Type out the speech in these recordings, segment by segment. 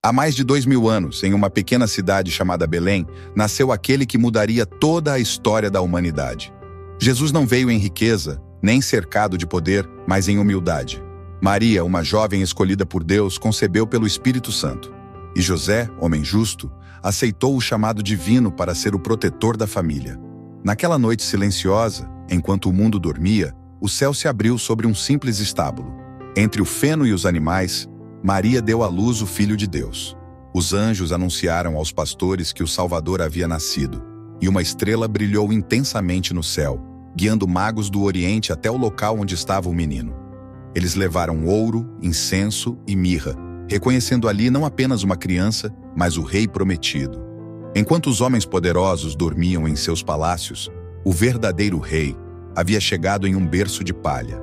Há mais de 2000 anos, em uma pequena cidade chamada Belém, nasceu aquele que mudaria toda a história da humanidade. Jesus não veio em riqueza, nem cercado de poder, mas em humildade. Maria, uma jovem escolhida por Deus, concebeu pelo Espírito Santo. E José, homem justo, aceitou o chamado divino para ser o protetor da família. Naquela noite silenciosa, enquanto o mundo dormia, o céu se abriu sobre um simples estábulo. Entre o feno e os animais, Maria deu à luz o Filho de Deus. Os anjos anunciaram aos pastores que o Salvador havia nascido, e uma estrela brilhou intensamente no céu, guiando magos do Oriente até o local onde estava o menino. Eles levaram ouro, incenso e mirra, reconhecendo ali não apenas uma criança, mas o Rei prometido. Enquanto os homens poderosos dormiam em seus palácios, o verdadeiro Rei havia chegado em um berço de palha.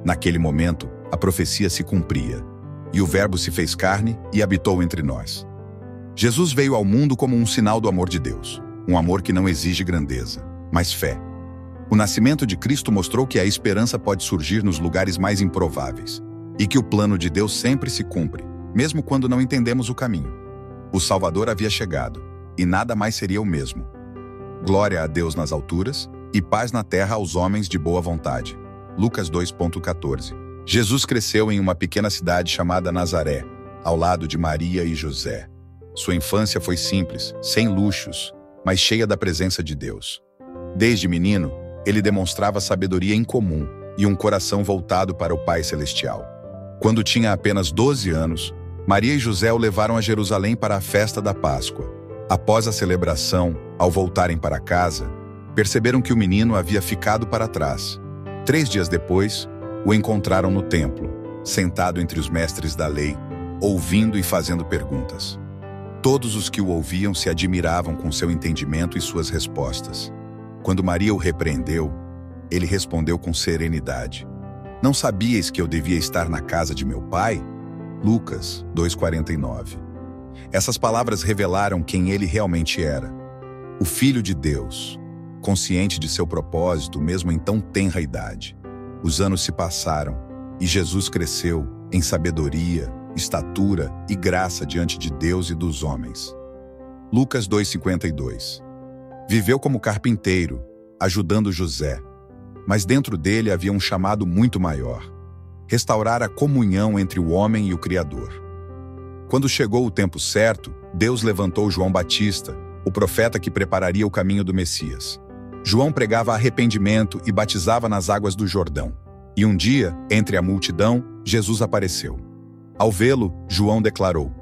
Naquele momento, a profecia se cumpria, e o Verbo se fez carne e habitou entre nós. Jesus veio ao mundo como um sinal do amor de Deus, um amor que não exige grandeza, mas fé. O nascimento de Cristo mostrou que a esperança pode surgir nos lugares mais improváveis, e que o plano de Deus sempre se cumpre, mesmo quando não entendemos o caminho. O Salvador havia chegado, e nada mais seria o mesmo. Glória a Deus nas alturas, e paz na terra aos homens de boa vontade. Lucas 2,14. Jesus cresceu em uma pequena cidade chamada Nazaré, ao lado de Maria e José. Sua infância foi simples, sem luxos, mas cheia da presença de Deus. Desde menino, ele demonstrava sabedoria incomum e um coração voltado para o Pai Celestial. Quando tinha apenas 12 anos, Maria e José o levaram a Jerusalém para a festa da Páscoa. Após a celebração, ao voltarem para casa, perceberam que o menino havia ficado para trás. 3 dias depois, o encontraram no templo, sentado entre os mestres da lei, ouvindo e fazendo perguntas. Todos os que o ouviam se admiravam com seu entendimento e suas respostas. Quando Maria o repreendeu, ele respondeu com serenidade: "Não sabias que eu devia estar na casa de meu pai?" Lucas 2,49. Essas palavras revelaram quem ele realmente era. O Filho de Deus, consciente de seu propósito mesmo em tão tenra idade. Os anos se passaram e Jesus cresceu em sabedoria, estatura e graça diante de Deus e dos homens. Lucas 2,52. Viveu como carpinteiro, ajudando José, mas dentro dele havia um chamado muito maior: restaurar a comunhão entre o homem e o Criador. Quando chegou o tempo certo, Deus levantou João Batista, o profeta que prepararia o caminho do Messias. João pregava arrependimento e batizava nas águas do Jordão. E um dia, entre a multidão, Jesus apareceu. Ao vê-lo, João declarou: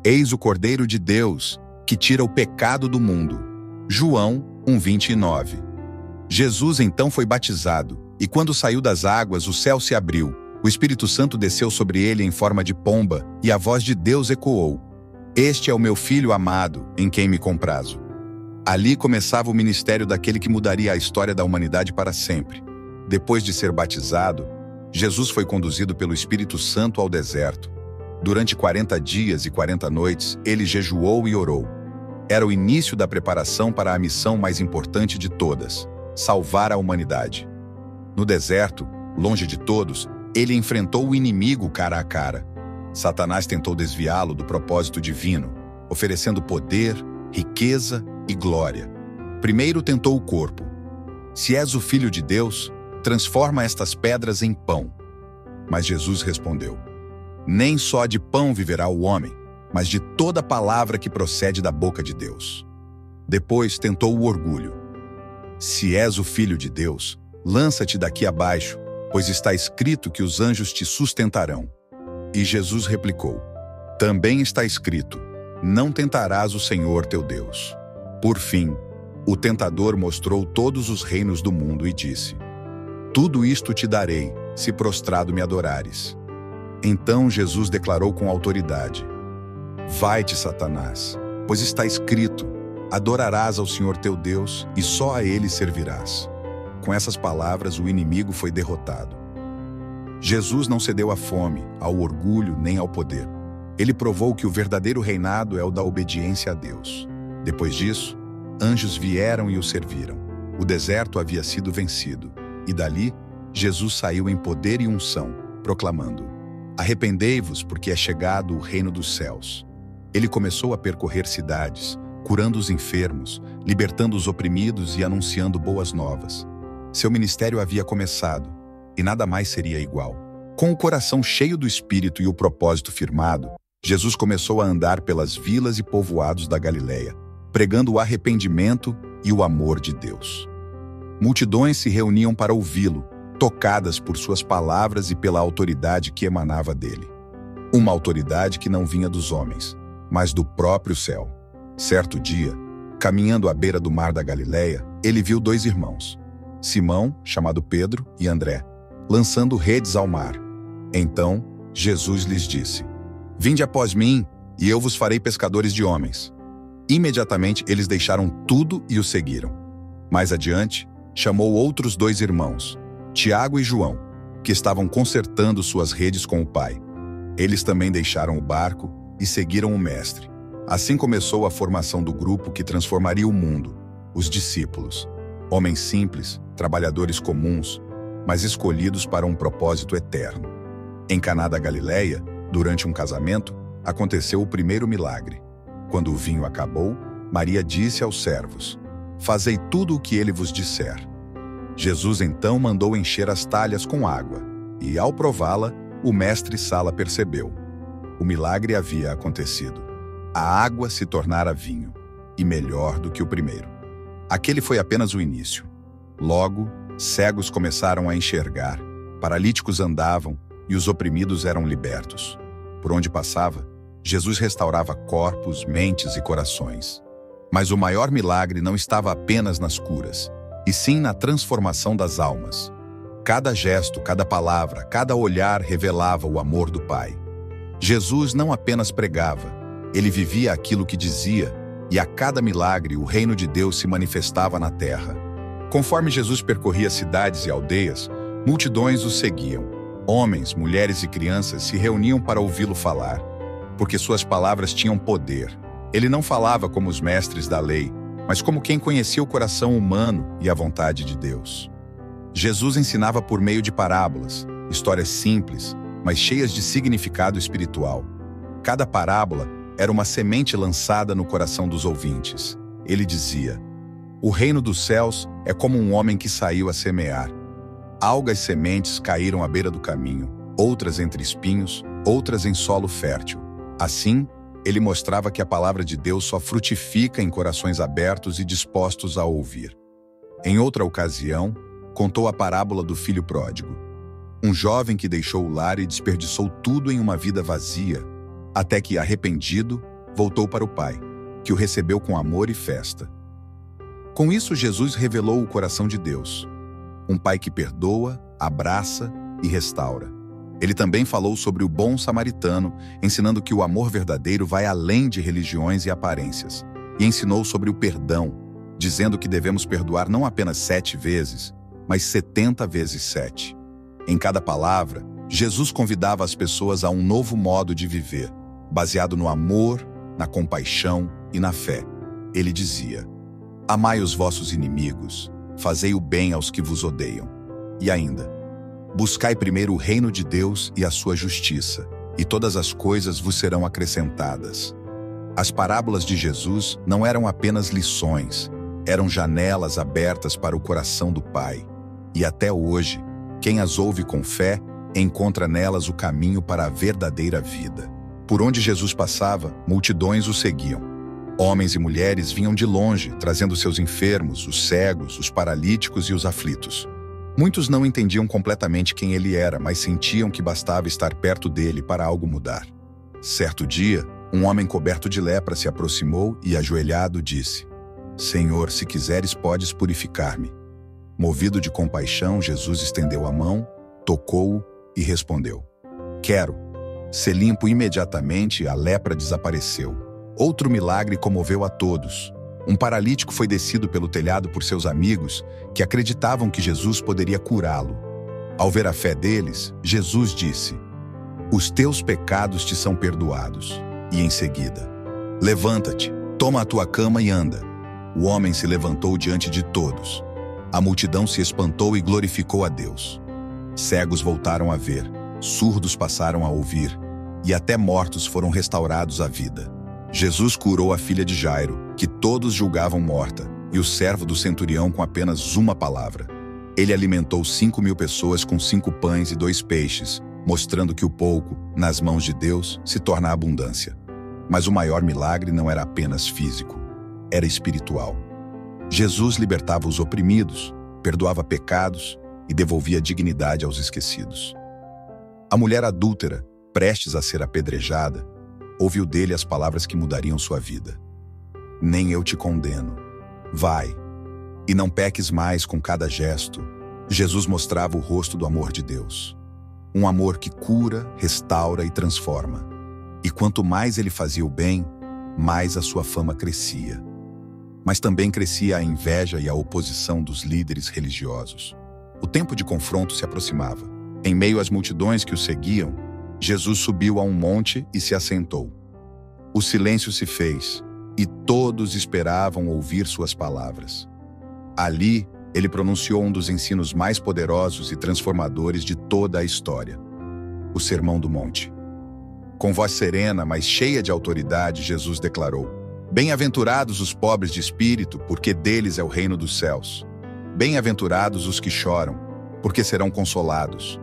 "Eis o Cordeiro de Deus, que tira o pecado do mundo." João 1,29. Jesus então foi batizado, e quando saiu das águas, o céu se abriu, o Espírito Santo desceu sobre ele em forma de pomba, e a voz de Deus ecoou: "Este é o meu Filho amado, em quem me comprazo." Ali começava o ministério daquele que mudaria a história da humanidade para sempre. Depois de ser batizado, Jesus foi conduzido pelo Espírito Santo ao deserto. Durante 40 dias e 40 noites, ele jejuou e orou. Era o início da preparação para a missão mais importante de todas: salvar a humanidade. No deserto, longe de todos, ele enfrentou o inimigo cara a cara. Satanás tentou desviá-lo do propósito divino, oferecendo poder, riqueza e glória. Primeiro tentou o corpo. "Se és o Filho de Deus, transforma estas pedras em pão." Mas Jesus respondeu: "Nem só de pão viverá o homem, mas de toda palavra que procede da boca de Deus." Depois tentou o orgulho. "Se és o Filho de Deus, lança-te daqui abaixo, pois está escrito que os anjos te sustentarão." E Jesus replicou: "Também está escrito: não tentarás o Senhor teu Deus." Por fim, o tentador mostrou todos os reinos do mundo e disse: "Tudo isto te darei, se prostrado me adorares." Então Jesus declarou com autoridade: "Vai-te, Satanás, pois está escrito: adorarás ao Senhor teu Deus e só a Ele servirás." Com essas palavras, o inimigo foi derrotado. Jesus não cedeu à fome, ao orgulho nem ao poder. Ele provou que o verdadeiro reinado é o da obediência a Deus. Depois disso, anjos vieram e o serviram. O deserto havia sido vencido, e dali, Jesus saiu em poder e unção, proclamando: "Arrependei-vos, porque é chegado o reino dos céus." Ele começou a percorrer cidades, curando os enfermos, libertando os oprimidos e anunciando boas novas. Seu ministério havia começado, e nada mais seria igual. Com o coração cheio do Espírito e o propósito firmado, Jesus começou a andar pelas vilas e povoados da Galileia, pregando o arrependimento e o amor de Deus. Multidões se reuniam para ouvi-lo, tocadas por suas palavras e pela autoridade que emanava dele. Uma autoridade que não vinha dos homens, mas do próprio céu. Certo dia, caminhando à beira do mar da Galileia, ele viu dois irmãos, Simão, chamado Pedro, e André, lançando redes ao mar. Então, Jesus lhes disse: "Vinde após mim, e eu vos farei pescadores de homens." Imediatamente eles deixaram tudo e o seguiram. Mais adiante, chamou outros dois irmãos, Tiago e João, que estavam consertando suas redes com o pai. Eles também deixaram o barco e seguiram o mestre. Assim começou a formação do grupo que transformaria o mundo, os discípulos. Homens simples, trabalhadores comuns, mas escolhidos para um propósito eterno. Em Caná da Galileia, durante um casamento, aconteceu o primeiro milagre. Quando o vinho acabou, Maria disse aos servos: "Fazei tudo o que ele vos disser." Jesus então mandou encher as talhas com água, e ao prová-la, o mestre-sala percebeu. O milagre havia acontecido. A água se tornara vinho, e melhor do que o primeiro. Aquele foi apenas o início. Logo, cegos começaram a enxergar, paralíticos andavam e os oprimidos eram libertos. Por onde passava, Jesus restaurava corpos, mentes e corações. Mas o maior milagre não estava apenas nas curas, e sim na transformação das almas. Cada gesto, cada palavra, cada olhar revelava o amor do Pai. Jesus não apenas pregava, ele vivia aquilo que dizia, e a cada milagre o reino de Deus se manifestava na terra. Conforme Jesus percorria cidades e aldeias, multidões o seguiam. Homens, mulheres e crianças se reuniam para ouvi-lo falar, porque suas palavras tinham poder. Ele não falava como os mestres da lei, mas como quem conhecia o coração humano e a vontade de Deus. Jesus ensinava por meio de parábolas, histórias simples, mas cheias de significado espiritual. Cada parábola era uma semente lançada no coração dos ouvintes. Ele dizia: "O reino dos céus é como um homem que saiu a semear. Algas sementes caíram à beira do caminho, outras entre espinhos, outras em solo fértil. Assim, ele mostrava que a palavra de Deus só frutifica em corações abertos e dispostos a ouvir." Em outra ocasião, contou a parábola do filho pródigo. Um jovem que deixou o lar e desperdiçou tudo em uma vida vazia, até que, arrependido, voltou para o pai, que o recebeu com amor e festa. Com isso, Jesus revelou o coração de Deus. Um pai que perdoa, abraça e restaura. Ele também falou sobre o bom samaritano, ensinando que o amor verdadeiro vai além de religiões e aparências. E ensinou sobre o perdão, dizendo que devemos perdoar não apenas 7 vezes, mas 70 vezes 7. Em cada palavra, Jesus convidava as pessoas a um novo modo de viver, baseado no amor, na compaixão e na fé. Ele dizia: "Amai os vossos inimigos, fazei o bem aos que vos odeiam." E ainda: "Buscai primeiro o reino de Deus e a sua justiça, e todas as coisas vos serão acrescentadas." As parábolas de Jesus não eram apenas lições, eram janelas abertas para o coração do Pai. E até hoje, quem as ouve com fé, encontra nelas o caminho para a verdadeira vida. Por onde Jesus passava, multidões o seguiam. Homens e mulheres vinham de longe, trazendo seus enfermos, os cegos, os paralíticos e os aflitos. Muitos não entendiam completamente quem ele era, mas sentiam que bastava estar perto dele para algo mudar. Certo dia, um homem coberto de lepra se aproximou e, ajoelhado, disse: "Senhor, se quiseres, podes purificar-me." Movido de compaixão, Jesus estendeu a mão, tocou-o e respondeu: "Quero." Se limpo imediatamente, a lepra desapareceu. Outro milagre comoveu a todos. Um paralítico foi descido pelo telhado por seus amigos, que acreditavam que Jesus poderia curá-lo. Ao ver a fé deles, Jesus disse: "Os teus pecados te são perdoados." E em seguida: "Levanta-te, toma a tua cama e anda." O homem se levantou diante de todos. A multidão se espantou e glorificou a Deus. Cegos voltaram a ver, surdos passaram a ouvir, e até mortos foram restaurados à vida. Jesus curou a filha de Jairo, que todos julgavam morta, e o servo do centurião com apenas uma palavra. Ele alimentou 5.000 pessoas com 5 pães e 2 peixes, mostrando que o pouco, nas mãos de Deus, se torna abundância. Mas o maior milagre não era apenas físico, era espiritual. Jesus libertava os oprimidos, perdoava pecados e devolvia dignidade aos esquecidos. A mulher adúltera, prestes a ser apedrejada, ouviu dele as palavras que mudariam sua vida. Nem eu te condeno. Vai, e não peques mais. Com cada gesto, Jesus mostrava o rosto do amor de Deus. Um amor que cura, restaura e transforma. E quanto mais ele fazia o bem, mais a sua fama crescia. Mas também crescia a inveja e a oposição dos líderes religiosos. O tempo de confronto se aproximava. Em meio às multidões que o seguiam, Jesus subiu a um monte e se assentou. O silêncio se fez, e todos esperavam ouvir suas palavras. Ali, ele pronunciou um dos ensinos mais poderosos e transformadores de toda a história: o Sermão do Monte. Com voz serena, mas cheia de autoridade, Jesus declarou: Bem-aventurados os pobres de espírito, porque deles é o reino dos céus. Bem-aventurados os que choram, porque serão consolados.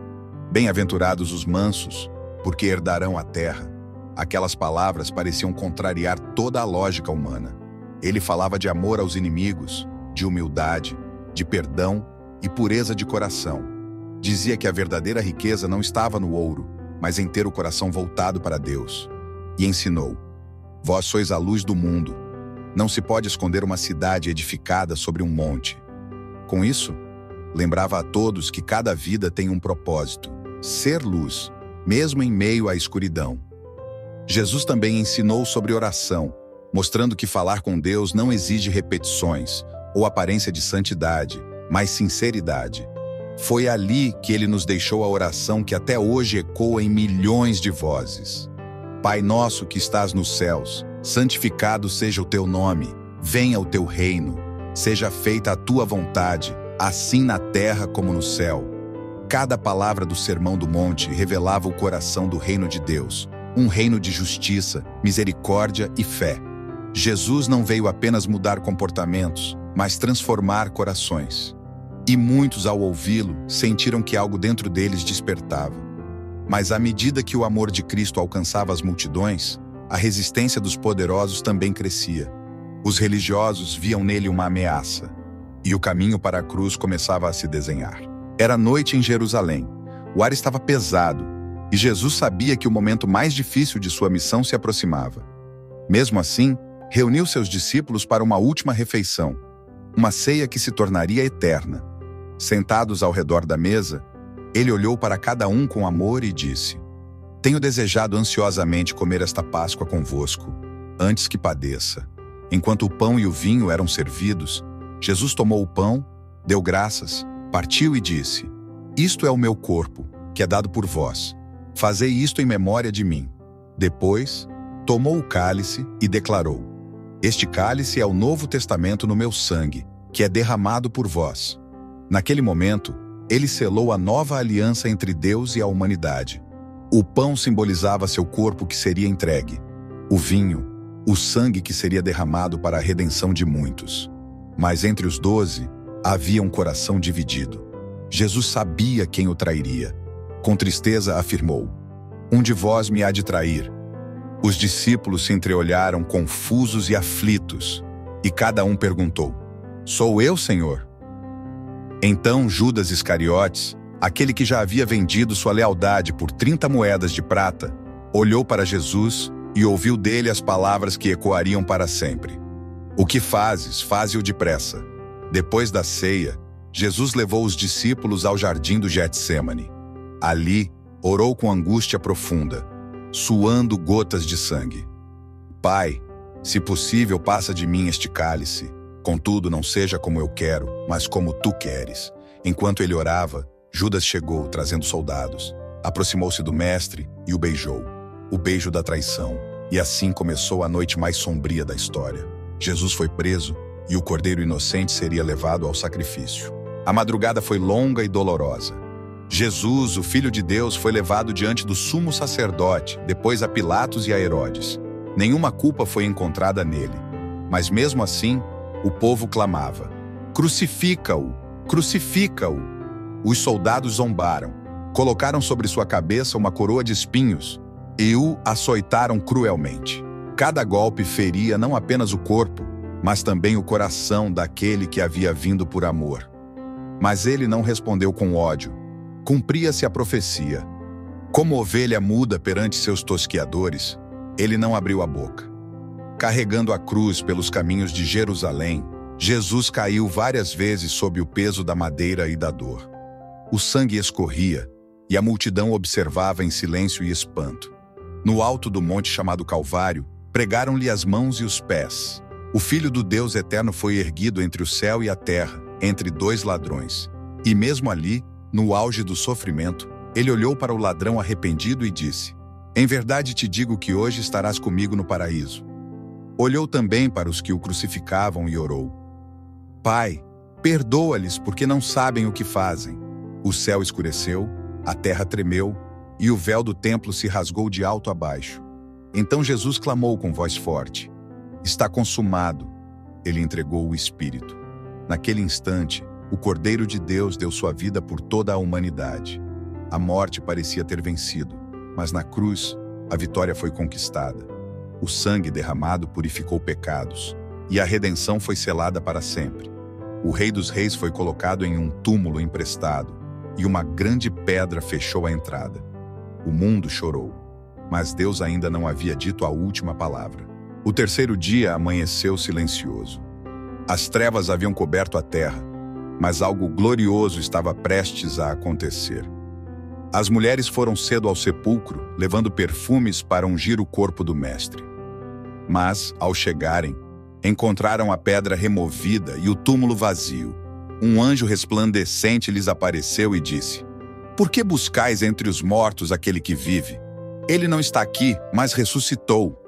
Bem-aventurados os mansos, porque herdarão a terra. Aquelas palavras pareciam contrariar toda a lógica humana. Ele falava de amor aos inimigos, de humildade, de perdão e pureza de coração. Dizia que a verdadeira riqueza não estava no ouro, mas em ter o coração voltado para Deus. E ensinou: Vós sois a luz do mundo. Não se pode esconder uma cidade edificada sobre um monte. Com isso, lembrava a todos que cada vida tem um propósito: ser luz, mesmo em meio à escuridão. Jesus também ensinou sobre oração, mostrando que falar com Deus não exige repetições ou aparência de santidade, mas sinceridade. Foi ali que ele nos deixou a oração que até hoje ecoa em milhões de vozes. Pai nosso que estás nos céus, santificado seja o teu nome, venha o teu reino, seja feita a tua vontade, assim na terra como no céu. Cada palavra do Sermão do Monte revelava o coração do reino de Deus, um reino de justiça, misericórdia e fé. Jesus não veio apenas mudar comportamentos, mas transformar corações. E muitos, ao ouvi-lo, sentiram que algo dentro deles despertava. Mas à medida que o amor de Cristo alcançava as multidões, a resistência dos poderosos também crescia. Os religiosos viam nele uma ameaça, e o caminho para a cruz começava a se desenhar. Era noite em Jerusalém. O ar estava pesado, e Jesus sabia que o momento mais difícil de sua missão se aproximava. Mesmo assim, reuniu seus discípulos para uma última refeição, uma ceia que se tornaria eterna. Sentados ao redor da mesa, ele olhou para cada um com amor e disse: Tenho desejado ansiosamente comer esta Páscoa convosco, antes que padeça. Enquanto o pão e o vinho eram servidos, Jesus tomou o pão, deu graças, partiu e disse: Isto é o meu corpo, que é dado por vós. Fazei isto em memória de mim. Depois, tomou o cálice e declarou: Este cálice é o novo testamento no meu sangue, que é derramado por vós. Naquele momento, ele selou a nova aliança entre Deus e a humanidade. O pão simbolizava seu corpo que seria entregue. O vinho, o sangue que seria derramado para a redenção de muitos. Mas entre os 12, havia um coração dividido. Jesus sabia quem o trairia. Com tristeza afirmou: Um de vós me há de trair. Os discípulos se entreolharam confusos e aflitos, e cada um perguntou: Sou eu, Senhor? Então Judas Iscariotes, aquele que já havia vendido sua lealdade por 30 moedas de prata, olhou para Jesus e ouviu dele as palavras que ecoariam para sempre: O que fazes, faze-o depressa. Depois da ceia, Jesus levou os discípulos ao jardim do Getsêmani. Ali, orou com angústia profunda, suando gotas de sangue. Pai, se possível, passa de mim este cálice. Contudo, não seja como eu quero, mas como tu queres. Enquanto ele orava, Judas chegou, trazendo soldados. Aproximou-se do mestre e o beijou. O beijo da traição. E assim começou a noite mais sombria da história. Jesus foi preso e o cordeiro inocente seria levado ao sacrifício. A madrugada foi longa e dolorosa. Jesus, o Filho de Deus, foi levado diante do sumo sacerdote, depois a Pilatos e a Herodes. Nenhuma culpa foi encontrada nele. Mas mesmo assim, o povo clamava: "Crucifica-o! Crucifica-o!" Os soldados zombaram, colocaram sobre sua cabeça uma coroa de espinhos e o açoitaram cruelmente. Cada golpe feria não apenas o corpo, mas também o coração daquele que havia vindo por amor. Mas ele não respondeu com ódio. Cumpria-se a profecia. Como ovelha muda perante seus tosquiadores, ele não abriu a boca. Carregando a cruz pelos caminhos de Jerusalém, Jesus caiu várias vezes sob o peso da madeira e da dor. O sangue escorria, e a multidão observava em silêncio e espanto. No alto do monte chamado Calvário, pregaram-lhe as mãos e os pés. O Filho do Deus Eterno foi erguido entre o céu e a terra, entre dois ladrões. E mesmo ali, no auge do sofrimento, ele olhou para o ladrão arrependido e disse: "Em verdade te digo que hoje estarás comigo no paraíso." Olhou também para os que o crucificavam e orou: "Pai, perdoa-lhes porque não sabem o que fazem." O céu escureceu, a terra tremeu, e o véu do templo se rasgou de alto a baixo. Então Jesus clamou com voz forte: "Está consumado." Ele entregou o Espírito. Naquele instante, o Cordeiro de Deus deu sua vida por toda a humanidade. A morte parecia ter vencido, mas na cruz, a vitória foi conquistada. O sangue derramado purificou pecados, e a redenção foi selada para sempre. O Rei dos Reis foi colocado em um túmulo emprestado, e uma grande pedra fechou a entrada. O mundo chorou, mas Deus ainda não havia dito a última palavra. O terceiro dia amanheceu silencioso. As trevas haviam coberto a terra, mas algo glorioso estava prestes a acontecer. As mulheres foram cedo ao sepulcro, levando perfumes para ungir o corpo do Mestre. Mas, ao chegarem, encontraram a pedra removida e o túmulo vazio. Um anjo resplandecente lhes apareceu e disse: "Por que buscais entre os mortos aquele que vive? Ele não está aqui, mas ressuscitou."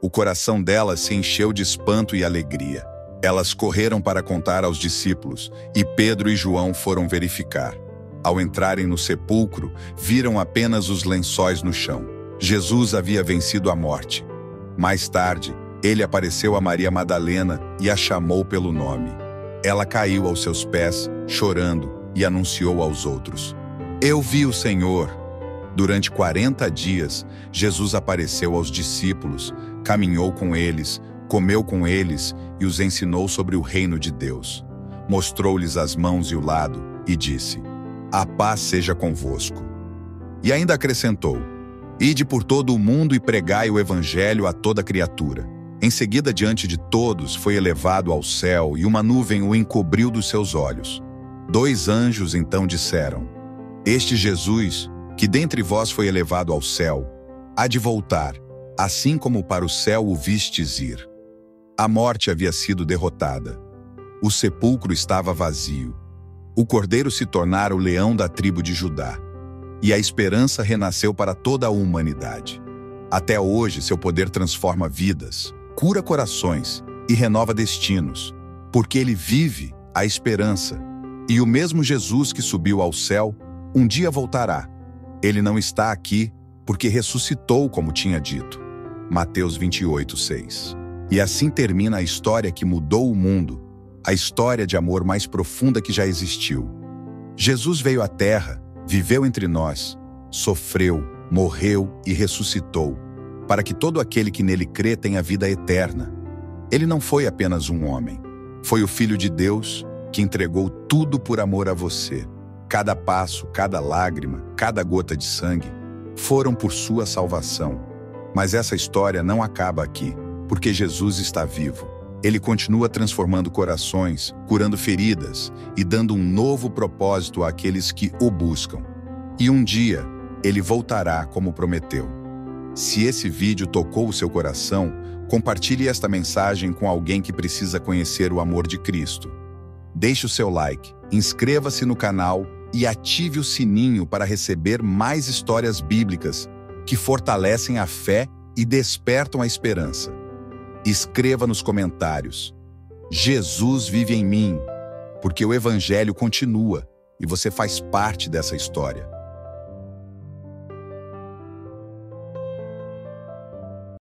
O coração delas se encheu de espanto e alegria. Elas correram para contar aos discípulos, e Pedro e João foram verificar. Ao entrarem no sepulcro, viram apenas os lençóis no chão. Jesus havia vencido a morte. Mais tarde, ele apareceu a Maria Madalena e a chamou pelo nome. Ela caiu aos seus pés, chorando, e anunciou aos outros: "Eu vi o Senhor." Durante 40 dias, Jesus apareceu aos discípulos, caminhou com eles, comeu com eles e os ensinou sobre o reino de Deus. Mostrou-lhes as mãos e o lado e disse: "A paz seja convosco." E ainda acrescentou: "Ide por todo o mundo e pregai o evangelho a toda criatura." Em seguida, diante de todos, foi elevado ao céu e uma nuvem o encobriu dos seus olhos. 2 anjos então disseram: "Este Jesus, que dentre vós foi elevado ao céu, há de voltar, assim como para o céu o vistes ir." A morte havia sido derrotada. O sepulcro estava vazio. O Cordeiro se tornara o leão da tribo de Judá. E a esperança renasceu para toda a humanidade. Até hoje, seu poder transforma vidas, cura corações e renova destinos, porque ele vive a esperança. E o mesmo Jesus que subiu ao céu, um dia voltará. Ele não está aqui porque ressuscitou, como tinha dito. Mateus 28:6. E assim termina a história que mudou o mundo, a história de amor mais profunda que já existiu. Jesus veio à Terra, viveu entre nós, sofreu, morreu e ressuscitou, para que todo aquele que nele crê tenha vida eterna. Ele não foi apenas um homem. Foi o Filho de Deus que entregou tudo por amor a você. Cada passo, cada lágrima, cada gota de sangue foram por sua salvação. Mas essa história não acaba aqui, porque Jesus está vivo. Ele continua transformando corações, curando feridas e dando um novo propósito àqueles que o buscam. E um dia, ele voltará como prometeu. Se esse vídeo tocou o seu coração, compartilhe esta mensagem com alguém que precisa conhecer o amor de Cristo. Deixe o seu like, inscreva-se no canal e ative o sininho para receber mais histórias bíblicas que fortalecem a fé e despertam a esperança. Escreva nos comentários: "Jesus vive em mim", porque o Evangelho continua e você faz parte dessa história.